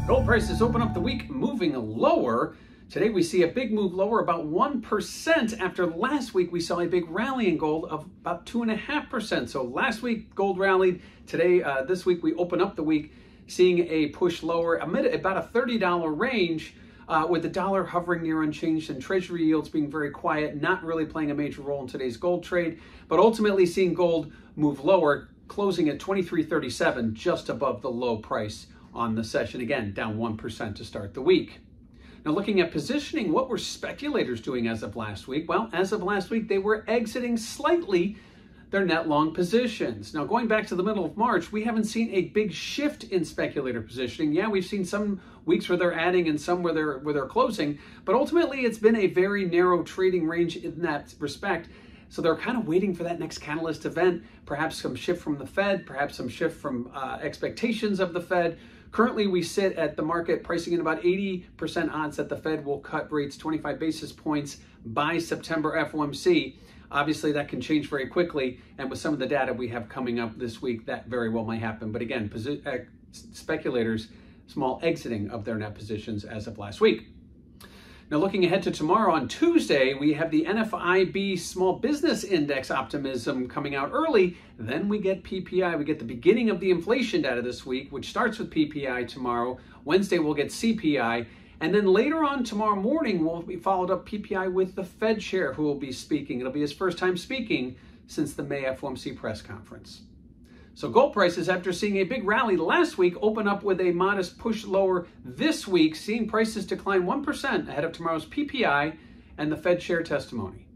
Gold prices open up the week moving lower. Today we see a big move lower, about 1%. After last week we saw a big rally in gold of about 2.5%. So last week gold rallied. Today, this week we open up the week seeing a push lower amid about a $30 range, with the dollar hovering near unchanged and treasury yields being very quiet, not really playing a major role in today's gold trade, but ultimately seeing gold move lower, closing at 23.37, just above the low price on the session. Again, down 1% to start the week. Now, looking at positioning, what were speculators doing as of last week? Well, as of last week, they were exiting slightly their net long positions. Now, going back to the middle of March, we haven't seen a big shift in speculator positioning. Yeah, we've seen some weeks where they're adding and some where they're closing, but ultimately it's been a very narrow trading range in that respect. So they're kind of waiting for that next catalyst event, perhaps some shift from the Fed, perhaps some shift from expectations of the Fed. Currently, we sit at the market pricing in about 80% odds that the Fed will cut rates 25 basis points by September FOMC. Obviously, that can change very quickly, and with some of the data we have coming up this week, that very well might happen. But again, speculators, small exiting of their net positions as of last week. Now, looking ahead to tomorrow on Tuesday, we have the NFIB Small Business Index optimism coming out early. Then we get PPI. We get the beginning of the inflation data this week, which starts with PPI tomorrow. Wednesday, we'll get CPI. And then later on tomorrow morning, we'll be followed up PPI with the Fed chair who will be speaking. It'll be his first time speaking since the May FOMC press conference. So gold prices, after seeing a big rally last week, open up with a modest push lower this week, seeing prices decline 1% ahead of tomorrow's PPI and the Fed chair testimony.